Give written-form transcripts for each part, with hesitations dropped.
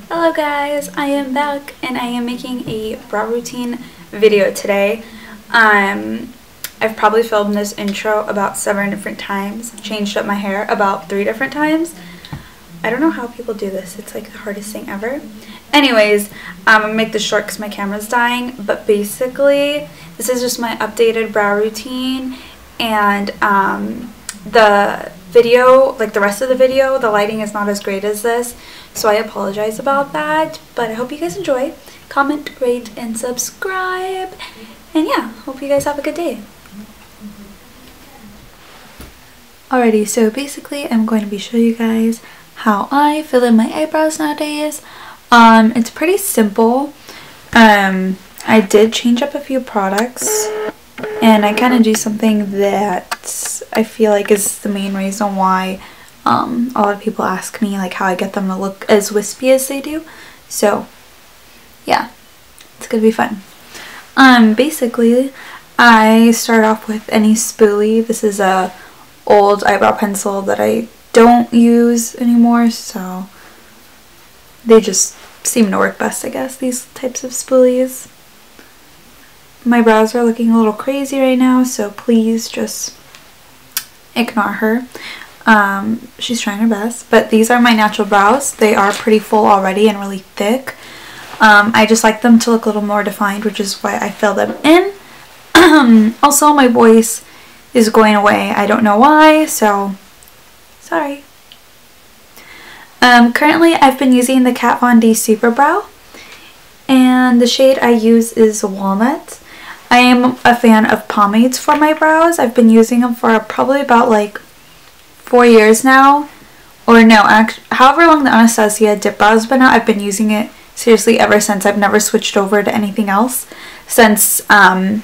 Hello guys, I am back and I am making a brow routine video today. I've probably filmed this intro about 7 different times, changed up my hair about 3 different times. I don't know how people do this, it's like the hardest thing ever. Anyways, I'm going to make this short because my camera's dying, but basically this is just my updated brow routine, and the video, like the rest of the video, the lighting is not as great as this, so I apologize about that, but I hope you guys enjoy. Comment, rate, and subscribe, and yeah, hope you guys have a good day. Alrighty, so basically I'm going to be showing you guys how I fill in my eyebrows nowadays. It's pretty simple. I did change up a few products, and I kind of do something that I feel like is the main reason why a lot of people ask me like how I get them to look as wispy as they do. So yeah, it's gonna be fun. Basically I start off with any spoolie. This is a old eyebrow pencil that I don't use anymore, so they just seem to work best, I guess, these types of spoolies. My brows are looking a little crazy right now, so please just ignore her. She's trying her best, but these are my natural brows. They are pretty full already and really thick. I just like them to look a little more defined, which is why I fill them in. Also, my voice is going away. I don't know why, so sorry. Currently, I've been using the Kat Von D Super Brow, and the shade I use is Walnut. I am a fan of pomades for my brows. I've been using them for probably about like 4 years now, or no, however long the Anastasia Dip Brow's been out, I've been using it seriously ever since. I've never switched over to anything else since Kat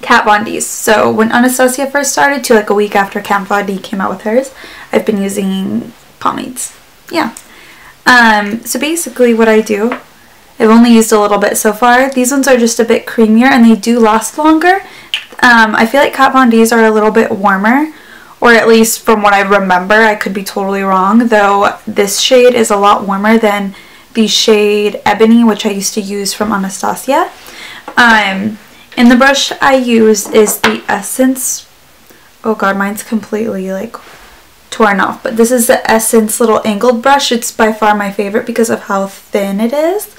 Von D's. So when Anastasia first started to like a week after Kat Von D came out with hers, I've been using pomades. Yeah. So basically what I do, I've only used a little bit so far. These ones are just a bit creamier and they do last longer. I feel like Kat Von D's are a little bit warmer, or at least from what I remember. I could be totally wrong, though this shade is a lot warmer than the shade Ebony, which I used to use from Anastasia. And the brush I use is the Essence. Oh god, mine's completely like torn off, but this is the Essence little angled brush. It's by far my favorite because of how thin it is.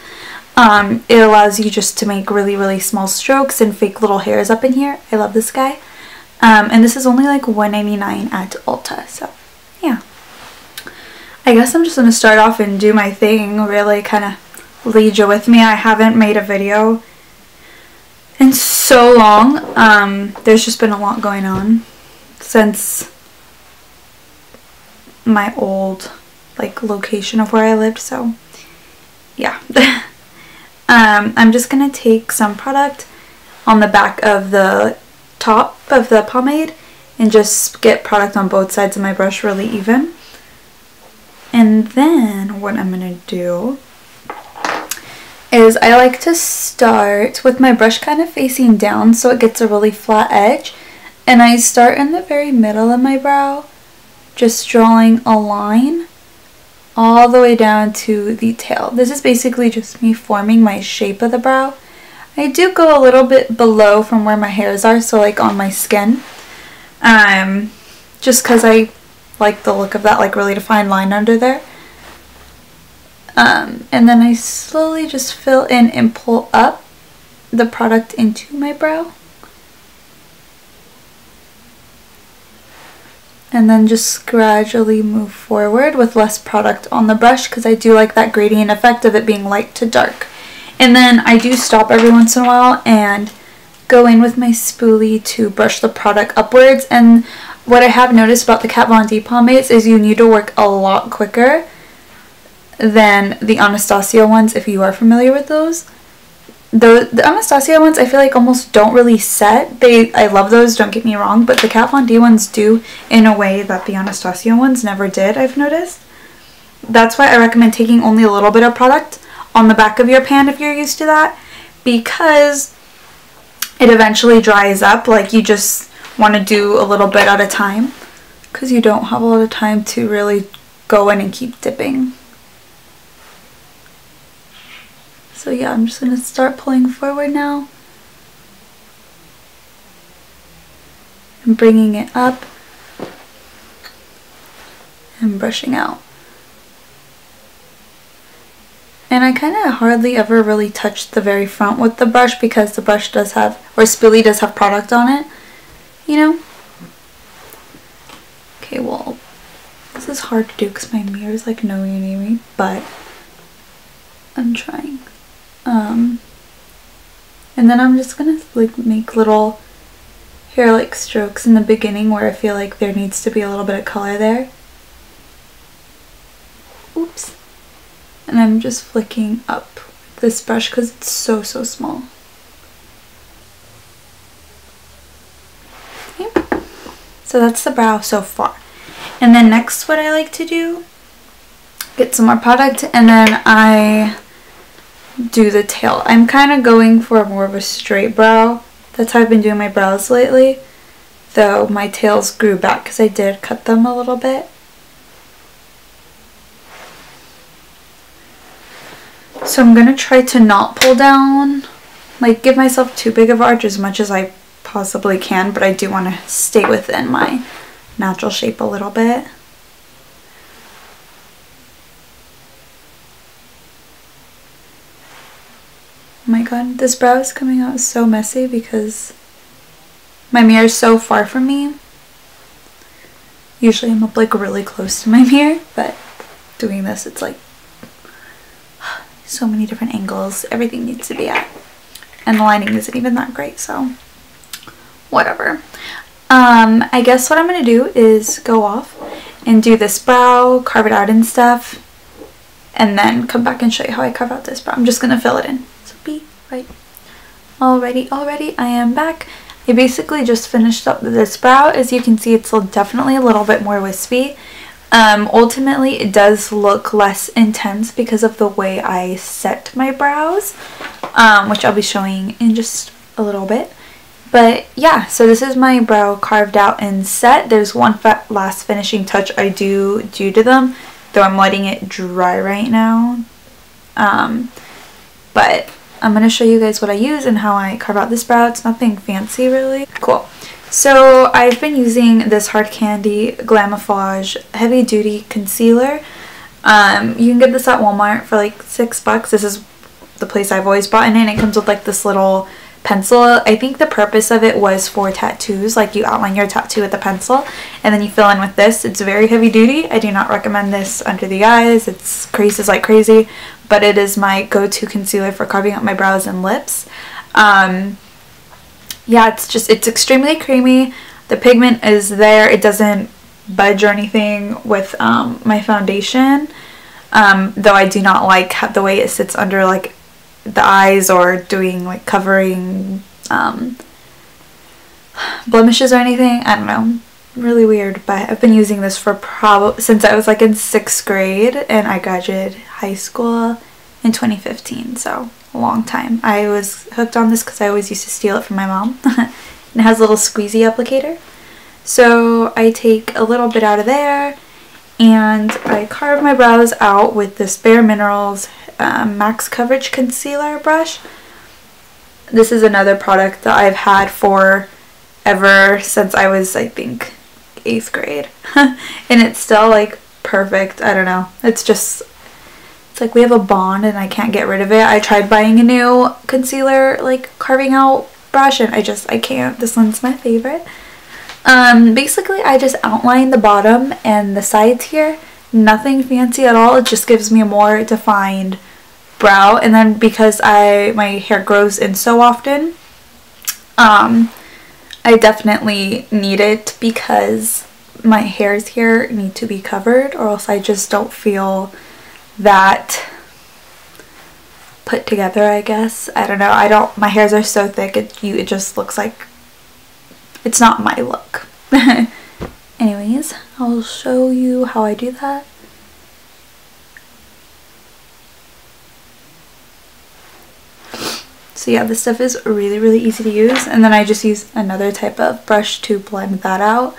It allows you just to make really, really small strokes and fake little hairs up in here. I love this guy. And this is only like $1.99 at Ulta, so yeah. I guess I'm just going to start off and do my thing, really kind of lead you with me. I haven't made a video in so long. There's just been a lot going on since my old like location of where I lived, so yeah. I'm just gonna take some product on the back of the top of the pomade and just get product on both sides of my brush really even. And then what I'm gonna do is I like to start with my brush kind of facing down so it gets a really flat edge, and I start in the very middle of my brow, just drawing a line all the way down to the tail. This is basically just me forming my shape of the brow. I do go a little bit below from where my hairs are, so like on my skin, just because I like the look of that like really defined line under there. And then I slowly just fill in and pull up the product into my brow. And then just gradually move forward with less product on the brush, because I do like that gradient effect of it being light to dark. And then I do stop every once in a while and go in with my spoolie to brush the product upwards. And what I have noticed about the Kat Von D pomades is you need to work a lot quicker than the Anastasia ones, if you are familiar with those. The Anastasia ones I feel like almost don't really set. I love those, don't get me wrong, but the Kat Von D ones do in a way that the Anastasia ones never did, I've noticed. That's why I recommend taking only a little bit of product on the back of your pan if you're used to that, because it eventually dries up. Like, you just want to do a little bit at a time because you don't have a lot of time to really go in and keep dipping. So yeah, I'm just going to start pulling forward now. And bringing it up. And brushing out. And I kind of hardly ever really touch the very front with the brush because the brush does have, or spoolie does have product on it, you know? Okay, well, this is hard to do because my mirror is like nowhere near me, but I'm trying. And then I'm just gonna like make little hair like strokes in the beginning where I feel like there needs to be a little bit of color there. Oops. And I'm just flicking up this brush because it's so small. Okay. So that's the brow so far. And then next what I like to do, get some more product, and then I do the tail. I'm kind of going for more of a straight brow. That's how I've been doing my brows lately, though my tails grew back because I did cut them a little bit. So I'm going to try to not pull down, like give myself too big of an arch as much as I possibly can, but I do want to stay within my natural shape a little bit. Oh my god, this brow is coming out so messy because my mirror is so far from me. Usually I'm up like really close to my mirror, but doing this it's like so many different angles, everything needs to be at. And the lighting isn't even that great, so whatever. I guess what I'm going to do is go off and do this brow, carve it out and stuff, and then come back and show you how I carve out this brow. I'm just going to fill it in. So be right. Alrighty, I am back. I basically just finished up this brow. As you can see, it's definitely a little bit more wispy. Ultimately, it does look less intense because of the way I set my brows, which I'll be showing in just a little bit. But yeah, so this is my brow carved out and set. There's one last finishing touch I do to them, though I'm letting it dry right now. But I'm going to show you guys what I use and how I carve out this brow. It's nothing fancy really. Cool. So I've been using this Hard Candy Glamiflage Heavy Duty Concealer. You can get this at Walmart for like $6. This is the place I've always bought it, and it comes with like this little pencil. I think the purpose of it was for tattoos, like you outline your tattoo with a pencil and then you fill in with this. It's very heavy duty. I do not recommend this under the eyes. It creases like crazy, but it is my go-to concealer for carving out my brows and lips. Yeah, it's extremely creamy. The pigment is there. It doesn't budge or anything with my foundation, though I do not like the way it sits under like the eyes or doing like covering blemishes or anything. I don't know, really weird, but I've been using this for since I was like in 6th grade, and I graduated high school in 2015, so a long time. I was hooked on this because I always used to steal it from my mom. It has a little squeezy applicator. So I take a little bit out of there and I carve my brows out with this Bare Minerals Max Coverage Concealer brush. This is another product that I've had for ever since I was, I think, 8th grade. And it's still like perfect. I don't know. It's like we have a bond and I can't get rid of it. I tried buying a new concealer like carving out brush and I can't. This one's my favorite. Basically I just outline the bottom and the sides here. Nothing fancy at all. It just gives me a more defined brow. And then because my hair grows in so often, I definitely need it because my hairs here need to be covered, or else I just don't feel that put together, I guess. I don't know. My hairs are so thick it just looks like it's not my look. Anyways, I'll show you how I do that. So yeah, this stuff is really easy to use, and then I just use another type of brush to blend that out.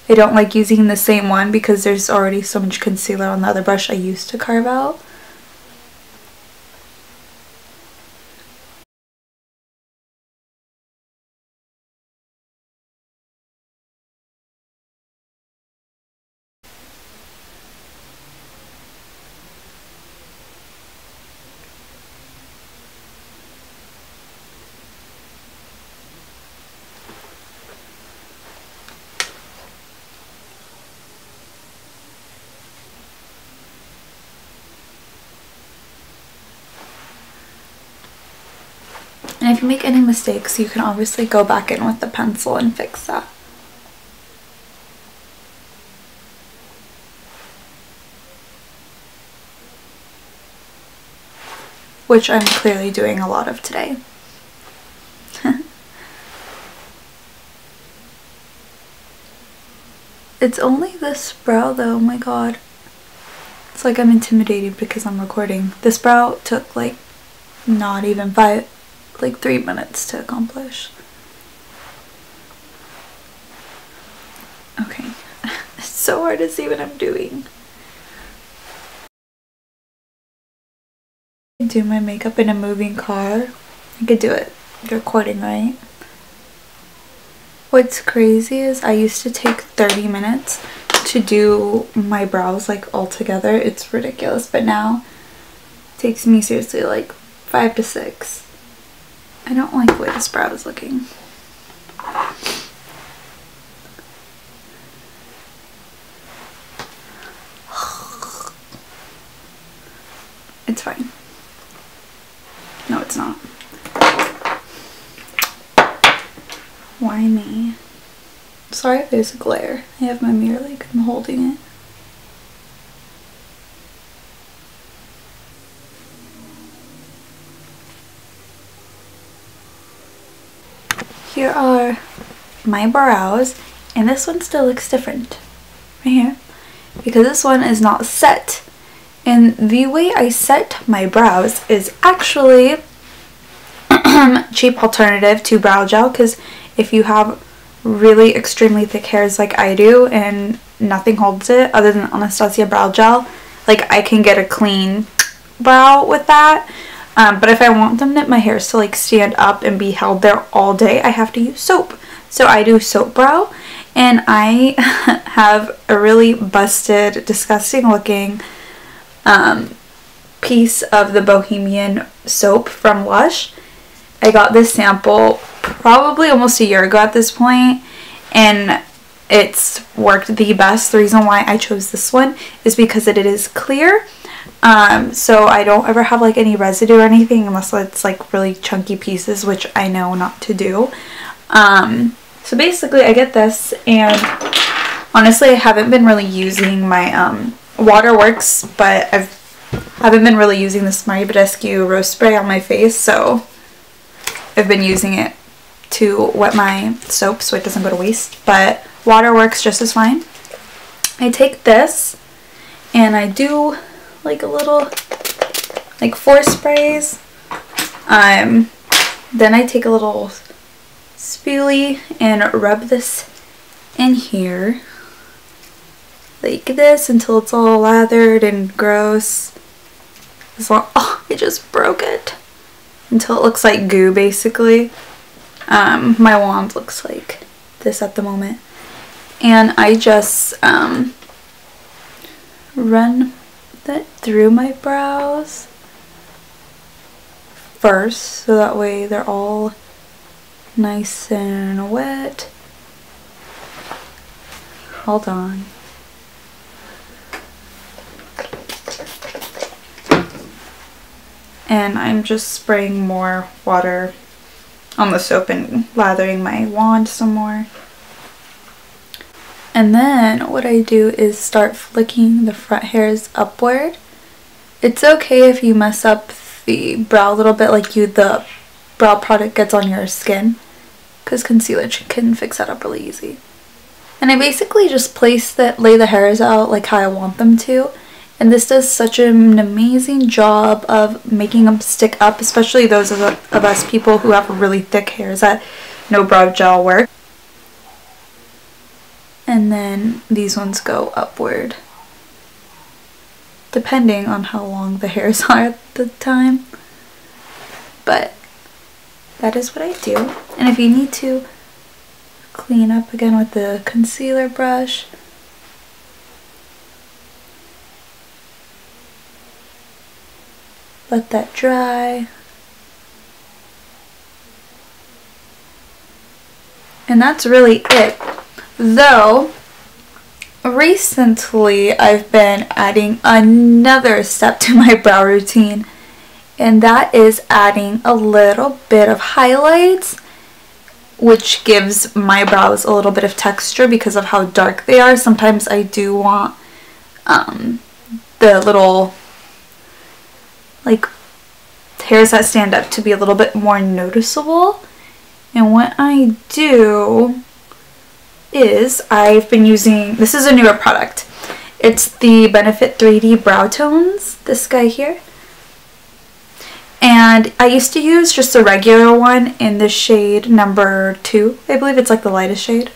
I don't like using the same one because there's already so much concealer on the other brush I used to carve out. And if you make any mistakes, you can obviously go back in with the pencil and fix that. Which I'm clearly doing a lot of today. It's only this brow though, oh my god. It's like I'm intimidated because I'm recording. This brow took like not even 3 minutes to accomplish. Okay. It's so hard to see what I'm doing. Do my makeup in a moving car. I could do it recording, right? What's crazy is I used to take 30 minutes to do my brows like all together. It's ridiculous, but now it takes me seriously like 5 to 6. I don't like the way this brow is looking. It's fine. No, it's not. Why me? Sorry if there's a glare. I have my mirror like I'm holding it. Here are my brows, and this one still looks different right here because this one is not set. And the way I set my brows is actually cheap alternative to brow gel, because if you have really extremely thick hairs like I do and nothing holds it other than Anastasia brow gel, like I can get a clean brow with that. But if I want my hairs to like stand up and be held there all day, I have to use soap. So I do soap brow, and I have a really busted, disgusting looking piece of the Bohemian soap from Lush. I got this sample probably almost a year ago at this point, and it's worked the best. The reason why I chose this one is because it is clear, so I don't ever have like any residue or anything unless it's like really chunky pieces, which I know not to do. So basically I get this, and honestly I haven't been really using my Waterworks, but haven't been really using this Marie Badescu Rose Spray on my face, so I've been using it to wet my soap so it doesn't go to waste, but water works just as fine. I take this and I do like a little, like 4 sprays. Then I take a little spoolie and rub this in here like this until it's all lathered and gross. Oh, I just broke it. Until it looks like goo, basically. My wand looks like this at the moment. And I just run that through my brows first, so that way they're all nice and wet. Hold on. And I'm just spraying more water on the soap and lathering my wand some more. And then what I do is start flicking the front hairs upward. It's okay if you mess up the brow a little bit, like the brow product gets on your skin, because concealer can fix that up really easy. And I basically just lay the hairs out like how I want them to. And this does such an amazing job of making them stick up, especially those of us people who have really thick hairs that no brow gel works. And then these ones go upward, depending on how long the hairs are at the time. But that is what I do. And if you need to clean up again with the concealer brush, let that dry. And that's really it. Though, recently I've been adding another step to my brow routine, and that is adding a little bit of highlights, which gives my brows a little bit of texture because of how dark they are. Sometimes I do want the little like hairs that stand up to be a little bit more noticeable. And what I do is I've been using, this is a newer product. It's the Benefit 3D Brow Tones, this guy here. And I used to use just a regular one in the shade number 2. I believe it's like the lightest shade.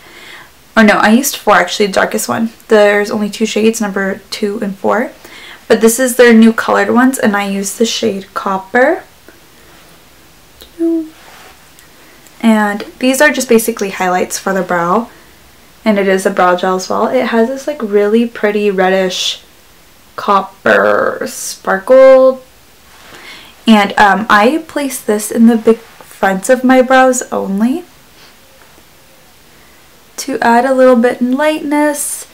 Or no, I used 4 actually, the darkest one. There's only 2 shades, number 2 and 4. But this is their new colored ones, and I use the shade Copper. And these are just basically highlights for the brow. And it is a brow gel as well. It has this like really pretty reddish copper sparkle. And I place this in the big fronts of my brows only to add a little bit in lightness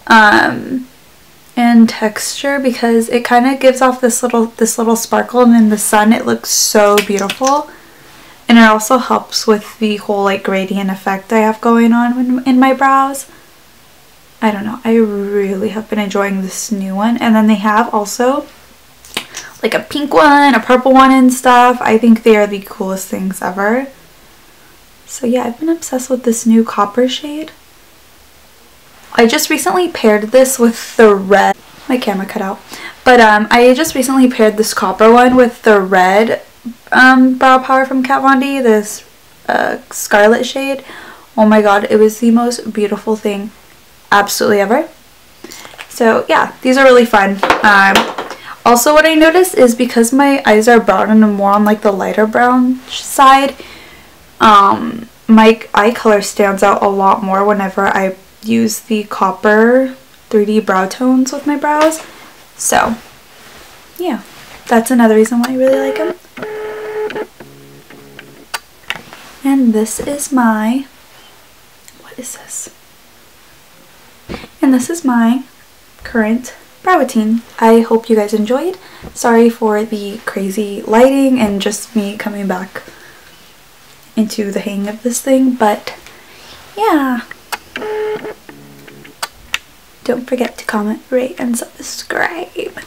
and texture, because it kind of gives off this little sparkle, and in the sun it looks so beautiful. And it also helps with the whole like gradient effect I have going on in my brows. I don't know, I really have been enjoying this new one. And then they have also like a pink one, a purple one and stuff. I think they are the coolest things ever. So yeah, I've been obsessed with this new copper shade. I just recently paired this with the red. My camera cut out. But I just recently paired this copper one with the red brow power from Kat Von D, this scarlet shade. Oh my god, it was the most beautiful thing absolutely ever. So yeah, these are really fun. Also, what I noticed is because my eyes are brown and more on like the lighter brown side, my eye color stands out a lot more whenever I use the Copper 3D brow tones with my brows. So yeah, that's another reason why I really like them. And this is my, what is this? And this is my current brow routine. I hope you guys enjoyed. Sorry for the crazy lighting and just me coming back into the hang of this thing, but yeah. Don't forget to comment, rate, and subscribe.